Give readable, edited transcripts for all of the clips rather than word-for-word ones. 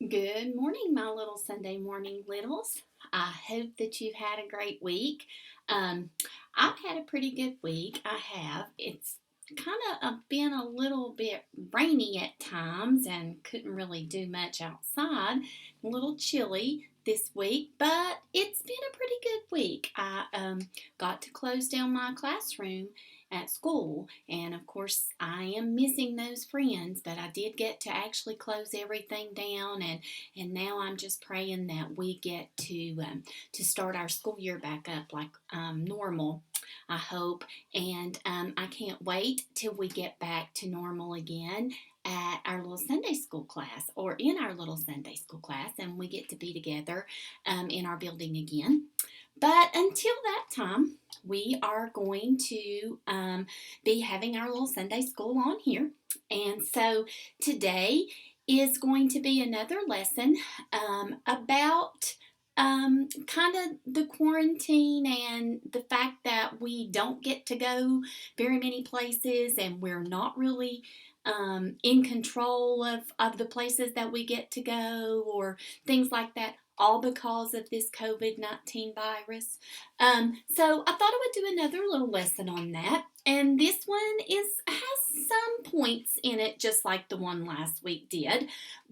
Good morning, my little Sunday morning littles. I hope that you've had a great week. Um, I've had a pretty good week. I have. It's kind of been a little bit rainy at times and couldn't really do much outside. A little chilly this week, but it's been a pretty good week. I got to close down my classroom at school, and of course I am missing those friends, but I did get to actually close everything down, and now I'm just praying that we get to start our school year back up like normal, I hope. And I can't wait till we get back to normal again at our little Sunday school class, or in our little Sunday school class, and we get to be together in our building again. But until that time, we are going to be having our little Sunday school on here. And so today is going to be another lesson about kind of the quarantine and the fact that we don't get to go very many places, and we're not really in control of the places that we get to go, or things like that, all because of this COVID-19 virus. So I thought I would do another little lesson on that. And this one has some points in it, just like the one last week did,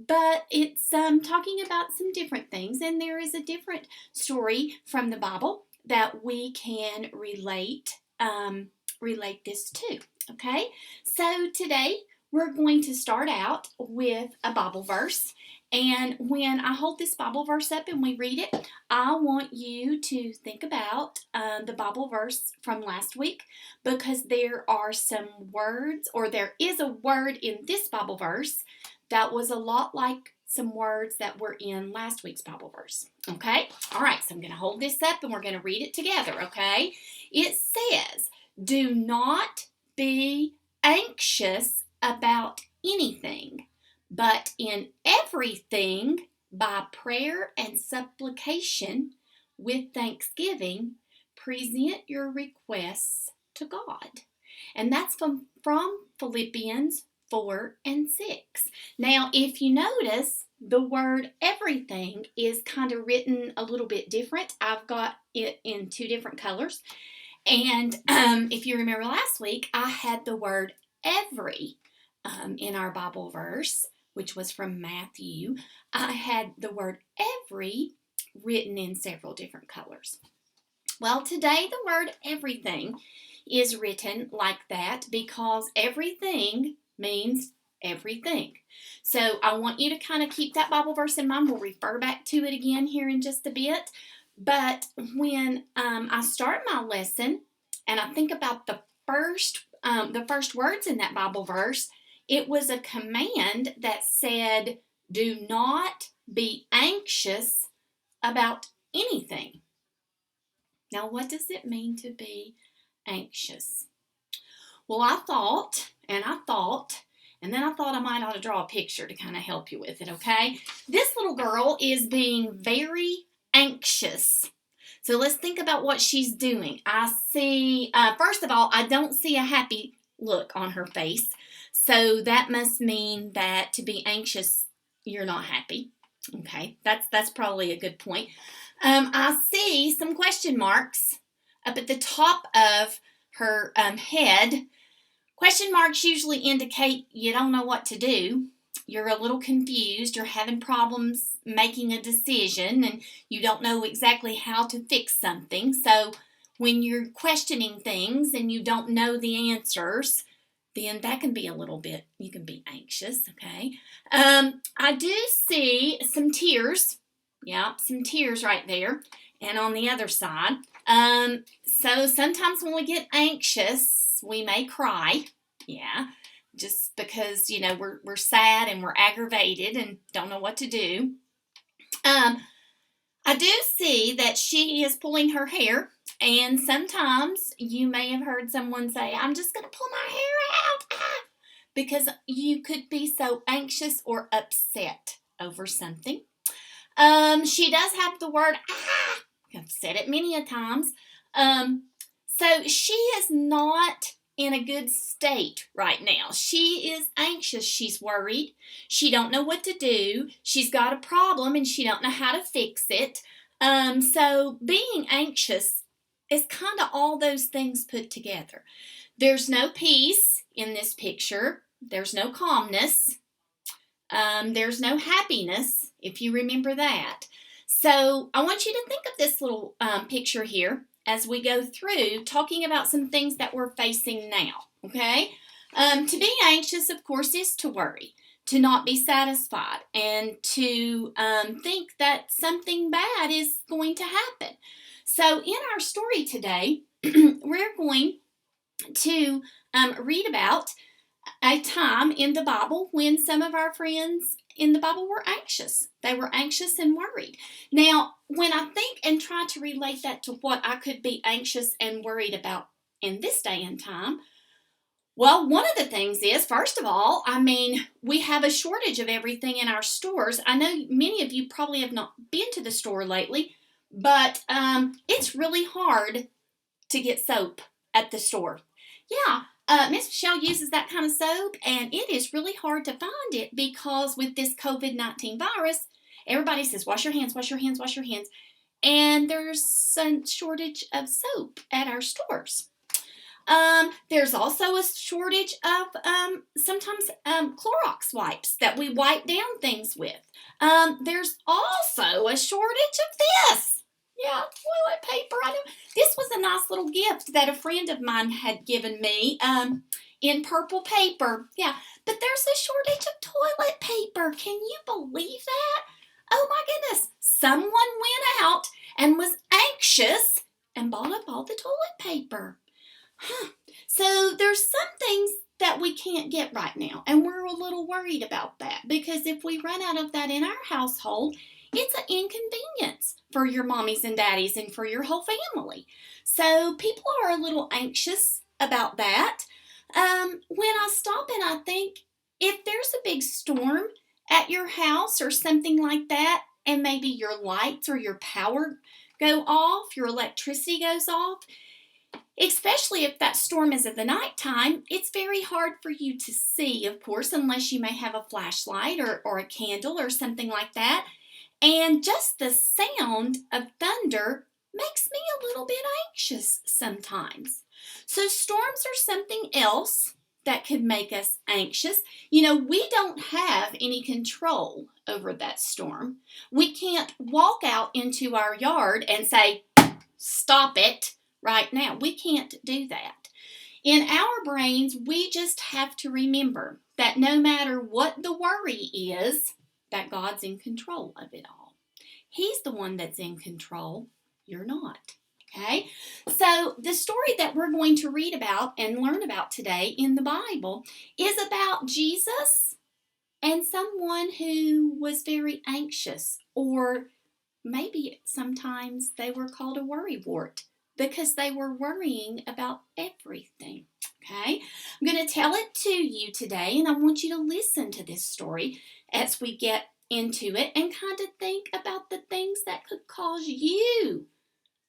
but it's talking about some different things, and there is a different story from the Bible that we can relate this to. Okay, so today we're going to start out with a Bible verse. And when I hold this Bible verse up and we read it, I want you to think about the Bible verse from last week, because there are some words, or there is a word in this Bible verse that was a lot like some words that were in last week's Bible verse. Okay? All right, so I'm going to hold this up and we're going to read it together, okay? It says, "Do not be anxious about anything, but in everything, by prayer and supplication, with thanksgiving, present your requests to God." And that's from Philippians 4 and 6. Now, if you notice, the word everything is kind of written a little bit different. I've got it in two different colors. And if you remember last week, I had the word every in our Bible verse, which was from Matthew. I had the word every written in several different colors. Well, today the word everything is written like that because everything means everything. So I want you to kind of keep that Bible verse in mind. We'll refer back to it again here in just a bit. But when I start my lesson and I think about the first words in that Bible verse, it was a command that said, "Do not be anxious about anything." Now, what does it mean to be anxious? Well, I thought, and then I thought I might ought to draw a picture to kind of help you with it, okay? This little girl is being very anxious. So let's think about what she's doing. I see, first of all, I don't see a happy look on her face. So that must mean that to be anxious, you're not happy. Okay, that's probably a good point. I see some question marks up at the top of her head. Question marks usually indicate you don't know what to do. You're a little confused. You're having problems making a decision, and you don't know exactly how to fix something. So when you're questioning things and you don't know the answers, then that can be a little bit, you can be anxious, okay? I do see some tears. Yeah, some tears right there. And on the other side. So sometimes when we get anxious, we may cry. Yeah, just because, we're sad and we're aggravated and don't know what to do. I do see that she is pulling her hair. And sometimes you may have heard someone say, "I'm just going to pull my hair out," because you could be so anxious or upset over something. She does have the word I've said it many a times. So she is not in a good state right now. She is anxious. She's worried. She don't know what to do. She's got a problem and she don't know how to fix it. So being anxious is kind of all those things put together. There's no peace in this picture. There's no calmness. There's no happiness, if you remember that. So I want you to think of this little picture here as we go through talking about some things that we're facing now, okay? To be anxious, of course, is to worry, to not be satisfied, and to think that something bad is going to happen. So in our story today, we're going to read about a time in the Bible when some of our friends in the Bible were anxious. They were anxious and worried. Now, when I think and try to relate that to what I could be anxious and worried about in this day and time, well, one of the things is, first of all, we have a shortage of everything in our stores. I know many of you probably have not been to the store lately, but it's really hard to get soap at the store. Yeah, Miss Michelle uses that kind of soap, and it is really hard to find it because with this COVID-19 virus, everybody says, wash your hands, wash your hands, wash your hands. And there's a shortage of soap at our stores. There's also a shortage of sometimes Clorox wipes that we wipe down things with. There's also a shortage of this. Yeah, toilet paper. I know. This was a nice little gift that a friend of mine had given me in purple paper. Yeah, but there's a shortage of toilet paper. Can you believe that? Oh my goodness. Someone went out and was anxious and bought up all the toilet paper. So there's some things that we can't get right now, and we're a little worried about that because if we run out of that in our household, it's an inconvenience for your mommies and daddies and for your whole family. So people are a little anxious about that. When I stop and I think, if there's a big storm at your house or something like that, and maybe your lights or your power go off, your electricity goes off, especially if that storm is at the nighttime, it's very hard for you to see, of course, unless you may have a flashlight or a candle or something like that. And just the sound of thunder makes me a little bit anxious sometimes. So storms are something else that could make us anxious. You know, we don't have any control over that storm. We can't walk out into our yard and say, stop it right now. We can't do that. In our brains, we just have to remember that no matter what the worry is, that God's in control of it all. He's the one that's in control. You're not. Okay? So the story that we're going to read about and learn about today in the Bible is about Jesus and someone who was very anxious, or maybe sometimes they were called a worrywart because they were worrying about everything. Okay? I'm going to tell it to you today, and I want you to listen to this story as we get into it and kind of think about the things that could cause you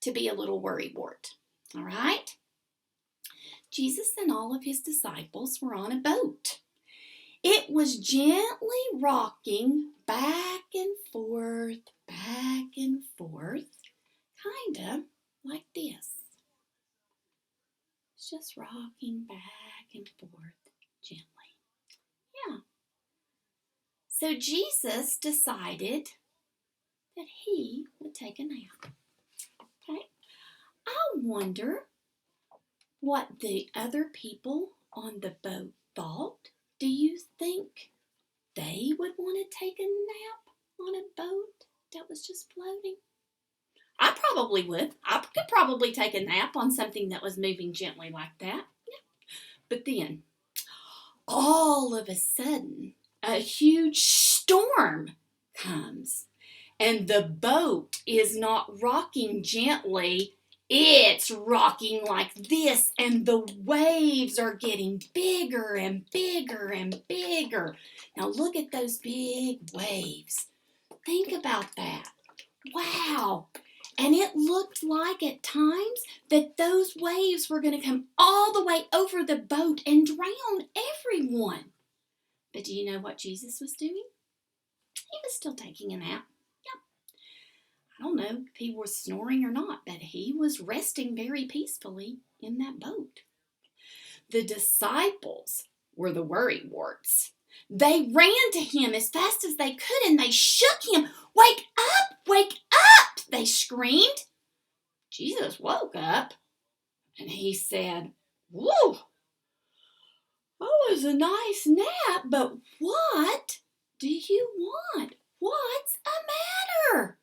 to be a little worrywart. All right? Jesus and all of his disciples were on a boat. It was gently rocking back and forth, kind of like this. It's just rocking back and forth gently. Yeah. So Jesus decided that he would take a nap. Okay? I wonder what the other people on the boat thought. Do you think they would want to take a nap on a boat that was just floating? I probably would. I could probably take a nap on something that was moving gently like that. Yeah. But then, all of a sudden, a huge storm comes. And the boat is not rocking gently. It's rocking like this. And the waves are getting bigger and bigger and bigger. Now look at those big waves. Think about that. Wow. And it looked like at times that those waves were going to come all the way over the boat and drown everyone. But do you know what Jesus was doing? He was still taking a nap. Yeah. I don't know if he was snoring or not, but he was resting very peacefully in that boat. The disciples were the worrywarts. They ran to him as fast as they could and they shook him. Wake up! Wake up! They screamed. Jesus woke up and he said, whoa, that was a nice nap, but what do you want? What's the matter?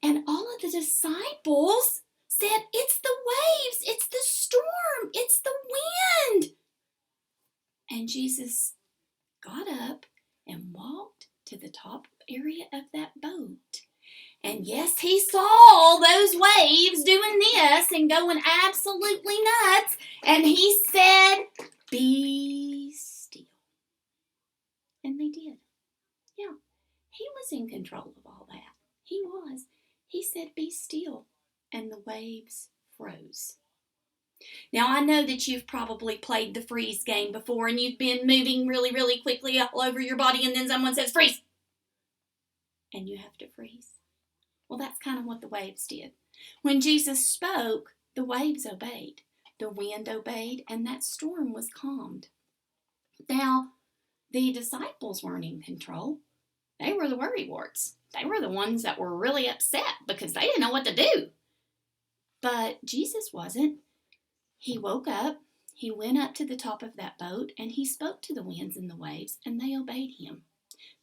And all of the disciples said, it's the waves, it's the storm, it's the wind. And Jesus got up and walked to the top area of that boat. And yes, he saw those waves doing this and going absolutely nuts. And he said, be still. And they did. Yeah, he was in control of all that. He was. He said, be still. And the waves froze. Now, I know that you've probably played the freeze game before and you've been moving really, really quickly all over your body and then someone says, freeze. And you have to freeze. Well, that's kind of what the waves did. When Jesus spoke, the waves obeyed. The wind obeyed and that storm was calmed. Now, the disciples weren't in control. They were the worrywarts. They were the ones that were really upset because they didn't know what to do. But Jesus wasn't. He woke up, he went up to the top of that boat, and he spoke to the winds and the waves, and they obeyed him.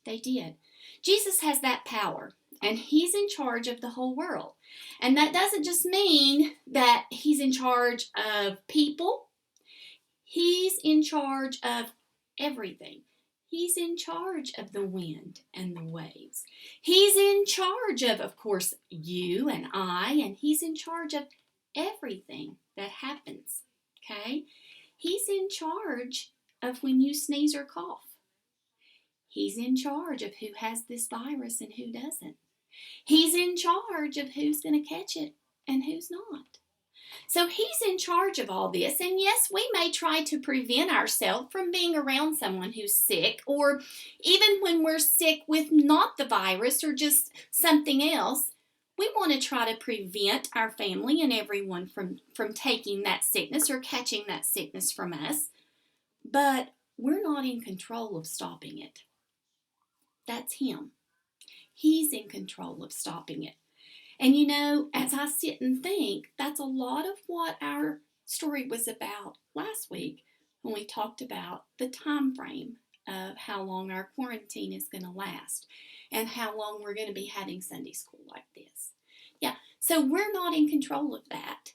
They did. Jesus has that power, and he's in charge of the whole world. And that doesn't just mean that he's in charge of people. He's in charge of everything. He's in charge of the wind and the waves. He's in charge of course, you and I, and he's in charge of everything that happens, okay? He's in charge of when you sneeze or cough. He's in charge of who has this virus and who doesn't. He's in charge of who's going to catch it and who's not. So he's in charge of all this, and yes, we may try to prevent ourselves from being around someone who's sick, or even when we're sick with not the virus or just something else, we want to try to prevent our family and everyone from taking that sickness or catching that sickness from us. But we're not in control of stopping it. That's him. He's in control of stopping it. And you know, as I sit and think, that's a lot of what our story was about last week when we talked about the time frame of how long our quarantine is going to last and how long we're going to be having Sunday school like this. Yeah, so we're not in control of that.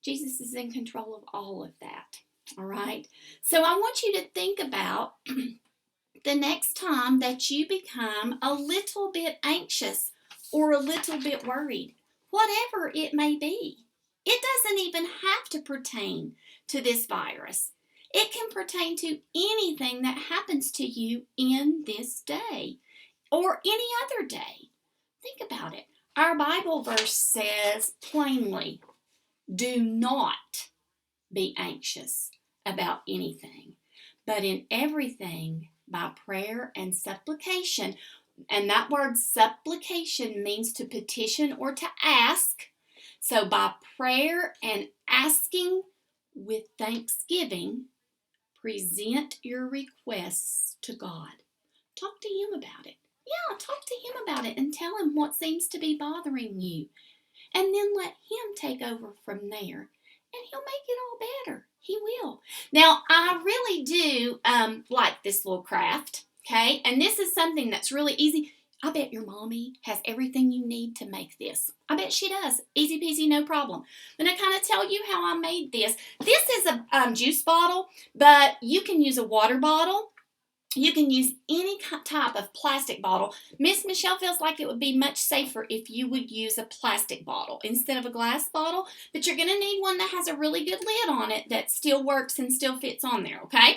Jesus is in control of all of that, all right? So I want you to think about the next time that you become a little bit anxious or a little bit worried, whatever it may be. It doesn't even have to pertain to this virus. It can pertain to anything that happens to you in this day or any other day. Think about it. Our Bible verse says plainly, do not be anxious about anything, but in everything by prayer and supplication. And that word supplication means to petition or to ask. So by prayer and asking with thanksgiving, present your requests to God. Talk to him about it. Yeah, talk to him about it and tell him what seems to be bothering you. And then let him take over from there. And he'll make it all better. He will. Now, I really do like this little craft. Okay, and this is something that's really easy. I bet your mommy has everything you need to make this. I bet she does. Easy peasy, no problem. I'm going to kind of tell you how I made this. This is a juice bottle, but you can use a water bottle. You can use any type of plastic bottle. Miss Michelle feels like it would be much safer if you would use a plastic bottle instead of a glass bottle, but you're going to need one that has a really good lid on it that still works and still fits on there, okay?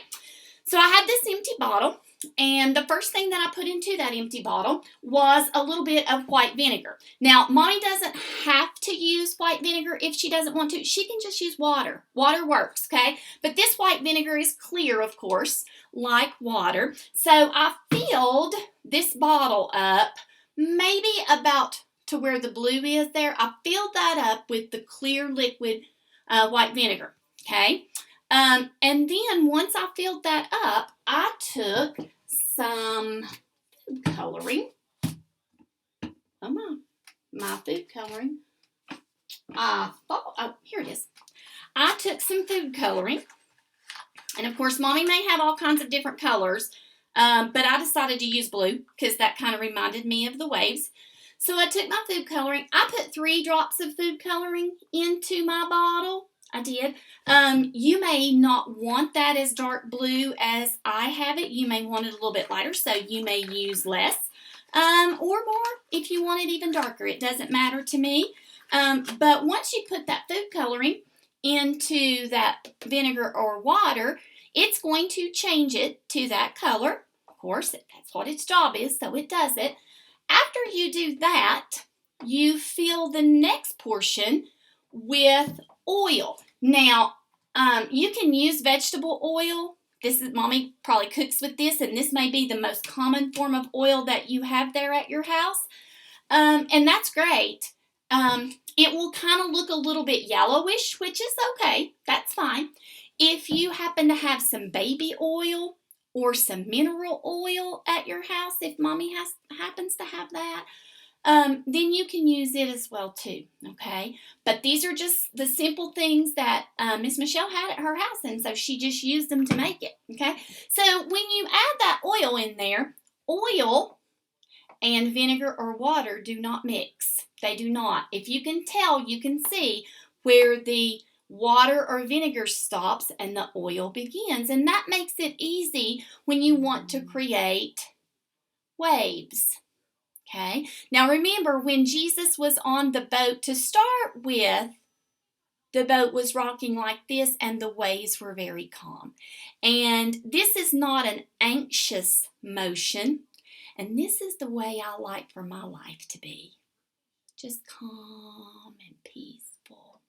So I have this empty bottle. And the first thing that I put into that empty bottle was a little bit of white vinegar. Now, Mommy doesn't have to use white vinegar if she doesn't want to. She can just use water. Water works, okay? But this white vinegar is clear, of course, like water. So I filled this bottle up maybe about to where the blue is there. I filled that up with the clear liquid white vinegar, okay? And then once I filled that up, I took some food coloring. Oh my food coloring. Here it is. I took some food coloring. And of course, Mommy may have all kinds of different colors, but I decided to use blue because that kind of reminded me of the waves. So I took my food coloring. I put 3 drops of food coloring into my bottle. I did. You may not want that as dark blue as I have it. You may want it a little bit lighter, so you may use less or more if you want it even darker. It doesn't matter to me. But once you put that food coloring into that vinegar or water, it's going to change it to that color. Of course, that's what its job is, so it does it. After you do that, you fill the next portion with oil. Now, you can use vegetable oil. Mommy probably cooks with this, and this may be the most common form of oil that you have there at your house. And that's great. It will kind of look a little bit yellowish, which is okay. That's fine. If you happen to have some baby oil or some mineral oil at your house, if Mommy happens to have that, then you can use it as well too, okay? But these are just the simple things that Miss Michelle had at her house, and so she just used them to make it, okay? So when you add that oil in there, oil and vinegar or water do not mix. They do not. If you can tell, you can see where the water or vinegar stops and the oil begins, and that makes it easy when you want to create waves. Okay, now remember when Jesus was on the boat to start with, the boat was rocking like this and the waves were very calm. And this is not an anxious motion, and this is the way I like for my life to be. Just calm and peaceful.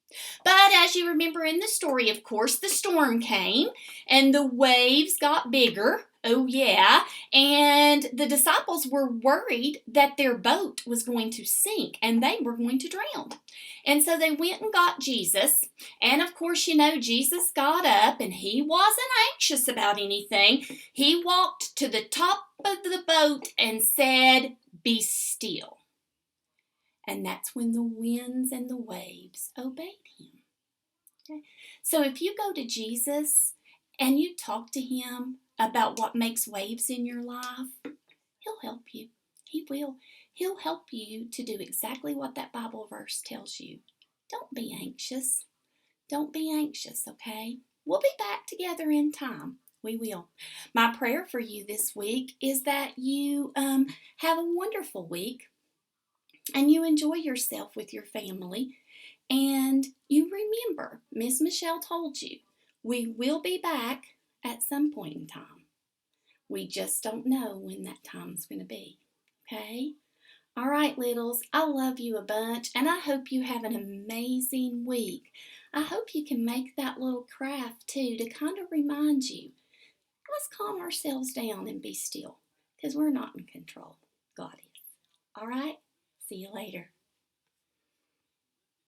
But as you remember in the story, of course, the storm came and the waves got bigger. Oh, yeah. And the disciples were worried that their boat was going to sink and they were going to drown. And so they went and got Jesus. And of course, you know, Jesus got up and he wasn't anxious about anything. He walked to the top of the boat and said, "Be still." And that's when the winds and the waves obeyed him. Okay? So if you go to Jesus and you talk to him about what makes waves in your life, he'll help you. He will. He'll help you to do exactly what that Bible verse tells you. Don't be anxious. Don't be anxious, okay? We'll be back together in time. We will. My prayer for you this week is that you have a wonderful week and you enjoy yourself with your family. And you remember, Miss Michelle told you, we will be back at some point in time. We just don't know when that time's going to be. Okay? All right, littles, I love you a bunch, and I hope you have an amazing week. I hope you can make that little craft, too, to kind of remind you. Let's calm ourselves down and be still, because we're not in control. God is. All right? See you later.